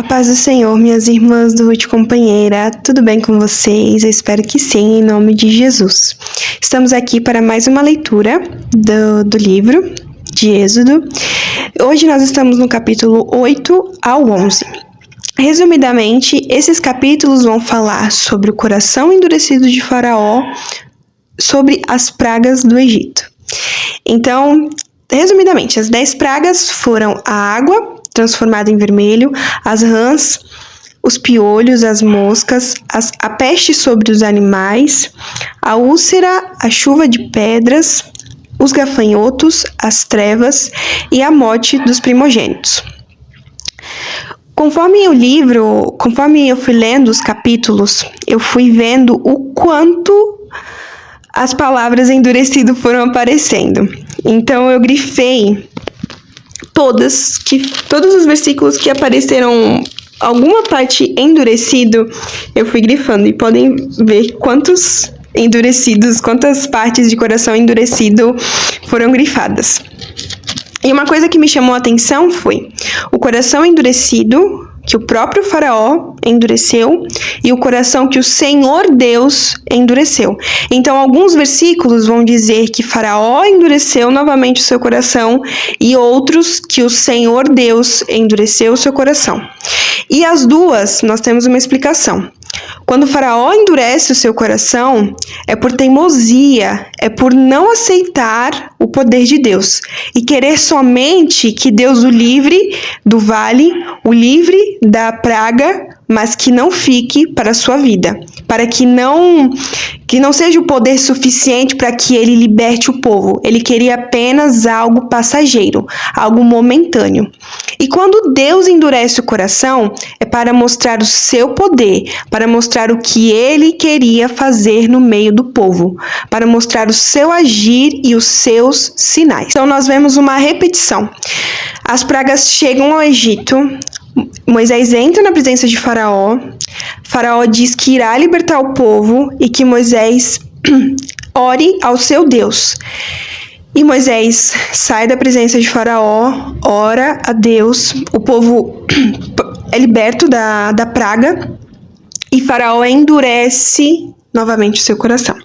A paz do Senhor, minhas irmãs do Ruth Companheira, tudo bem com vocês? Eu espero que sim, em nome de Jesus. Estamos aqui para mais uma leitura do livro de Êxodo. Hoje nós estamos no capítulo 8 ao 11. Resumidamente, esses capítulos vão falar sobre o coração endurecido de Faraó, sobre as pragas do Egito. Então, resumidamente, as 10 pragas foram a água, transformada em vermelho, as rãs, os piolhos, as moscas, a peste sobre os animais, a úlcera, a chuva de pedras, os gafanhotos, as trevas e a morte dos primogênitos. Conforme eu fui lendo os capítulos, eu fui vendo o quanto as palavras endurecido foram aparecendo. Então eu grifei todos os versículos que apareceram alguma parte endurecido, eu fui grifando e podem ver quantas partes de coração endurecido foram grifadas. E uma coisa que me chamou a atenção foi o coração endurecido que o próprio Faraó endureceu e o coração que o Senhor Deus endureceu. Então, alguns versículos vão dizer que Faraó endureceu novamente o seu coração e outros que o Senhor Deus endureceu o seu coração. E as duas, nós temos uma explicação. Quando o Faraó endurece o seu coração, é por teimosia, é por não aceitar o poder de Deus e querer somente que Deus o livre do vale, o livre da praga, mas que não fique para a sua vida, para que não seja o poder suficiente para que ele liberte o povo. Ele queria apenas algo passageiro, algo momentâneo. E quando Deus endurece o coração, é para mostrar o seu poder, para mostrar o que ele queria fazer no meio do povo, para mostrar o seu agir e os seus sinais. Então nós vemos uma repetição. As pragas chegam ao Egito, Moisés entra na presença de Faraó, Faraó diz que irá libertar o povo e que Moisés ore ao seu Deus. E Moisés sai da presença de Faraó, ora a Deus, o povo é liberto da praga e Faraó endurece novamente o seu coração.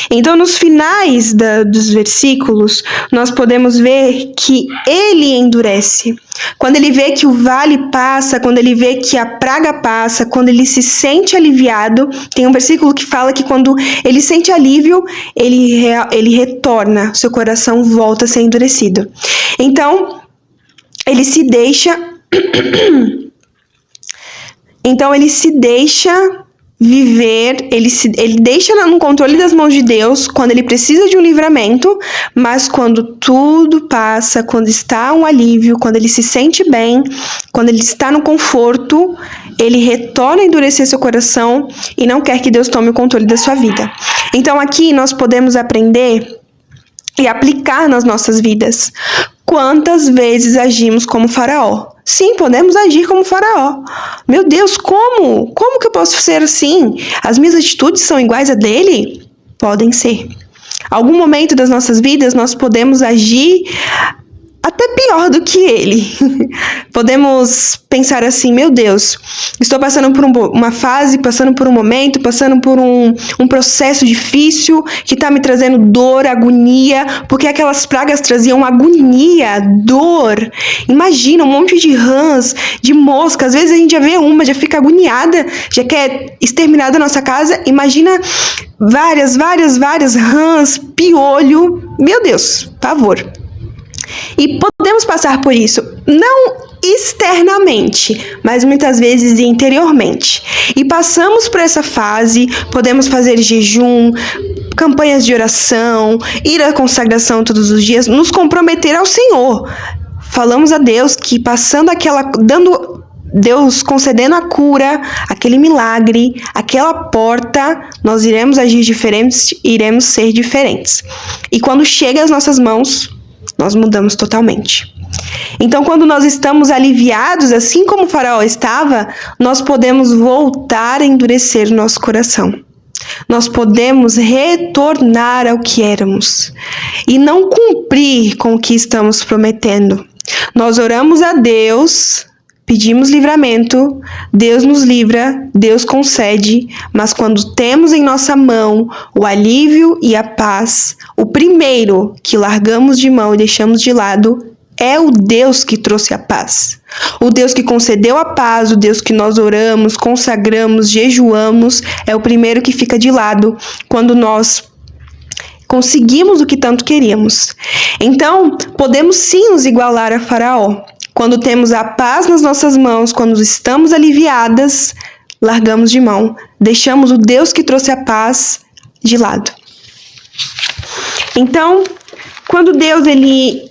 Então, nos finais dos versículos, nós podemos ver que ele endurece. Quando ele vê que o vale passa, quando ele vê que a praga passa, quando ele se sente aliviado, tem um versículo que fala que quando ele sente alívio, ele retorna, seu coração volta a ser endurecido. Então, ele se deixa viver, ele deixa no controle das mãos de Deus quando ele precisa de um livramento, mas quando tudo passa, quando está um alívio, quando ele se sente bem, quando ele está no conforto, ele retorna a endurecer seu coração e não quer que Deus tome o controle da sua vida. Então aqui nós podemos aprender e aplicar nas nossas vidas. Quantas vezes agimos como Faraó? Sim, podemos agir como Faraó. Meu Deus, como? Como que eu posso ser assim? As minhas atitudes são iguais a dele? Podem ser. Algum momento das nossas vidas nós podemos agir até pior do que ele. Podemos pensar assim, meu Deus, estou passando por uma fase, passando por um momento, passando por um processo difícil que está me trazendo dor, agonia, porque aquelas pragas traziam agonia, dor. Imagina um monte de rãs, de moscas, às vezes a gente já vê uma, já fica agoniada, já quer exterminar da nossa casa. Imagina várias rãs, piolho, meu Deus, pavor. E podemos passar por isso, não externamente, mas muitas vezes interiormente. E passamos por essa fase, podemos fazer jejum, campanhas de oração, ir à consagração todos os dias, nos comprometer ao Senhor. Falamos a Deus que Deus concedendo a cura, aquele milagre, aquela porta, nós iremos agir diferentes, iremos ser diferentes. E quando chega às nossas mãos, nós mudamos totalmente. Então, quando nós estamos aliviados, assim como o Faraó estava, nós podemos voltar a endurecer o nosso coração. Nós podemos retornar ao que éramos e não cumprir com o que estamos prometendo. Nós oramos a Deus pedimos livramento, Deus nos livra, Deus concede, mas quando temos em nossa mão o alívio e a paz, o primeiro que largamos de mão e deixamos de lado é o Deus que trouxe a paz. O Deus que concedeu a paz, o Deus que nós oramos, consagramos, jejuamos, é o primeiro que fica de lado quando nós conseguimos o que tanto queríamos. Então, podemos sim nos igualar a Faraó. Quando temos a paz nas nossas mãos, quando estamos aliviadas, largamos de mão, deixamos o Deus que trouxe a paz de lado. Então, quando Deus ele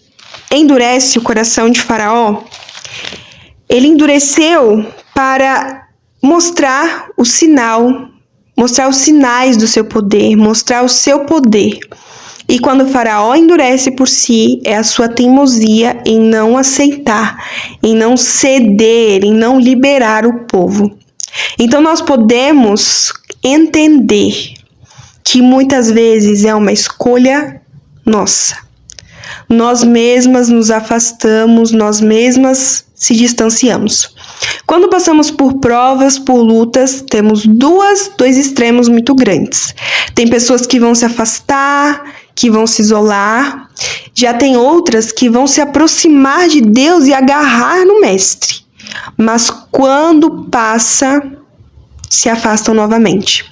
endurece o coração de Faraó, ele endureceu para mostrar o sinal, mostrar os sinais do seu poder, mostrar o seu poder. E quando o Faraó endurece por si, é a sua teimosia em não aceitar, em não ceder, em não liberar o povo. Então nós podemos entender que muitas vezes é uma escolha nossa. Nós mesmas nos afastamos, nós mesmas se distanciamos. Quando passamos por provas, por lutas, temos dois extremos muito grandes. Tem pessoas que vão se afastar, que vão se isolar. Já tem outras que vão se aproximar de Deus e agarrar no Mestre. Mas quando passa, se afastam novamente.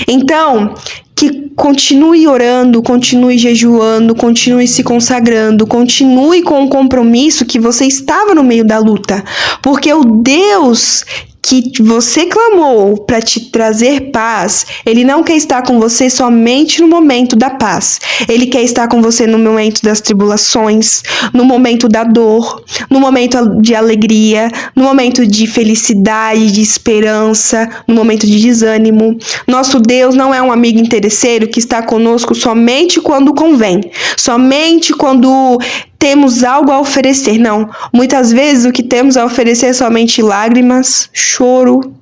Então, que continue orando, continue jejuando, continue se consagrando, continue com o compromisso que você estava no meio da luta. Porque o Deus que você clamou para te trazer paz, Ele não quer estar com você somente no momento da paz. Ele quer estar com você no momento das tribulações, no momento da dor, no momento de alegria, no momento de felicidade, de esperança, no momento de desânimo. Nosso Deus não é um amigo interesseiro que está conosco somente quando convém, somente quando temos algo a oferecer. Não, muitas vezes o que temos a oferecer é somente lágrimas, choro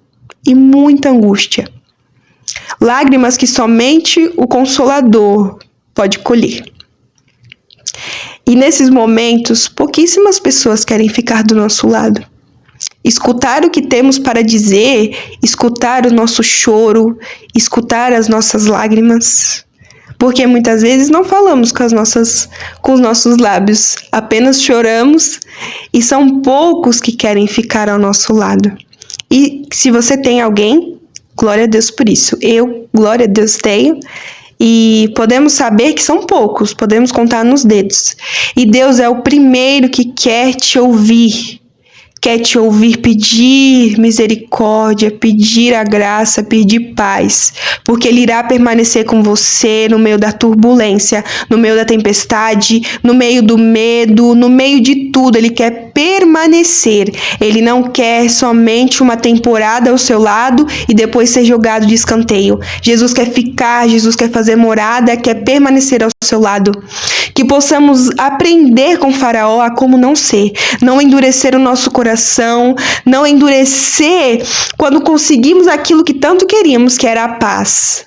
e muita angústia. Lágrimas que somente o Consolador pode colher. E nesses momentos, pouquíssimas pessoas querem ficar do nosso lado. Escutar o que temos para dizer, escutar o nosso choro, escutar as nossas lágrimas. Porque muitas vezes não falamos com os nossos lábios, apenas choramos e são poucos que querem ficar ao nosso lado. E se você tem alguém, glória a Deus por isso. Eu, glória a Deus, tenho. E podemos saber que são poucos, podemos contar nos dedos. E Deus é o primeiro que quer te ouvir pedir misericórdia, pedir a graça, pedir paz, porque Ele irá permanecer com você no meio da turbulência, no meio da tempestade, no meio do medo, no meio de tudo. Ele quer permanecer. Ele não quer somente uma temporada ao seu lado e depois ser jogado de escanteio. Jesus quer ficar, Jesus quer fazer morada, quer permanecer ao seu lado. Que possamos aprender com Faraó a como não ser, não endurecer o nosso coração, não endurecer quando conseguimos aquilo que tanto queríamos, que era a paz.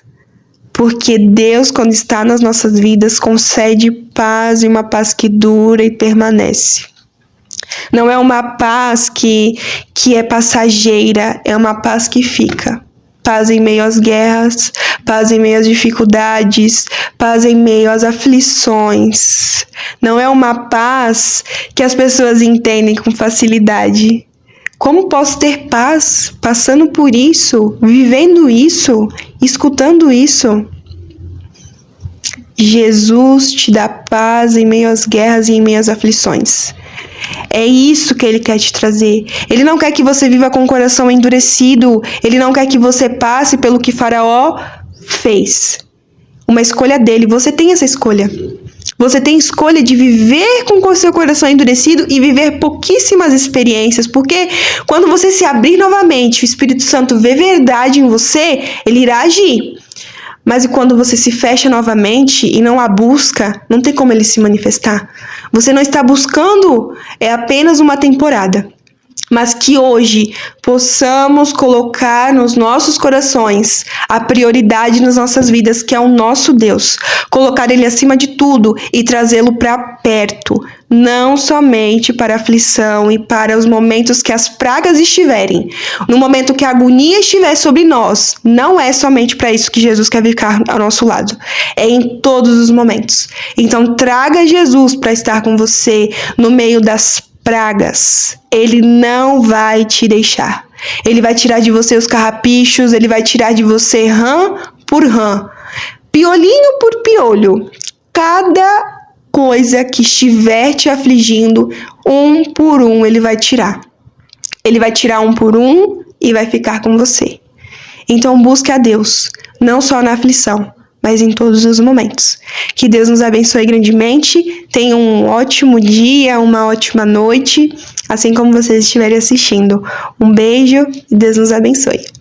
Porque Deus, quando está nas nossas vidas, concede paz, e uma paz que dura e permanece. Não é uma paz que é passageira, é uma paz que fica. Paz em meio às guerras, paz em meio às dificuldades, paz em meio às aflições. Não é uma paz que as pessoas entendem com facilidade. Como posso ter paz passando por isso, vivendo isso, escutando isso? Jesus te dá paz em meio às guerras e em meio às aflições. É isso que Ele quer te trazer. Ele não quer que você viva com o coração endurecido. Ele não quer que você passe pelo que Faraó fez. Uma escolha dele. Você tem essa escolha. Você tem escolha de viver com o seu coração endurecido e viver pouquíssimas experiências. Porque quando você se abrir novamente, o Espírito Santo vê verdade em você, Ele irá agir. Mas quando você se fecha novamente e não a busca, não tem como Ele se manifestar. Você não está buscando, é apenas uma temporada. mas que hoje possamos colocar nos nossos corações a prioridade nas nossas vidas, que é o nosso Deus. Colocar Ele acima de tudo e trazê-lo para perto, não somente para a aflição e para os momentos que as pragas estiverem. No momento que a agonia estiver sobre nós, não é somente para isso que Jesus quer ficar ao nosso lado. É em todos os momentos. Então traga Jesus para estar com você no meio das pragas. Ele não vai te deixar. Ele vai tirar de você os carrapichos, ele vai tirar de você rã por rã, piolinho por piolho. Cada coisa que estiver te afligindo, um por um ele vai tirar. Ele vai tirar um por um e vai ficar com você. Então busque a Deus, não só na aflição, mas em todos os momentos. Que Deus nos abençoe grandemente. Tenha um ótimo dia, uma ótima noite, assim como vocês estiverem assistindo. Um beijo e Deus nos abençoe.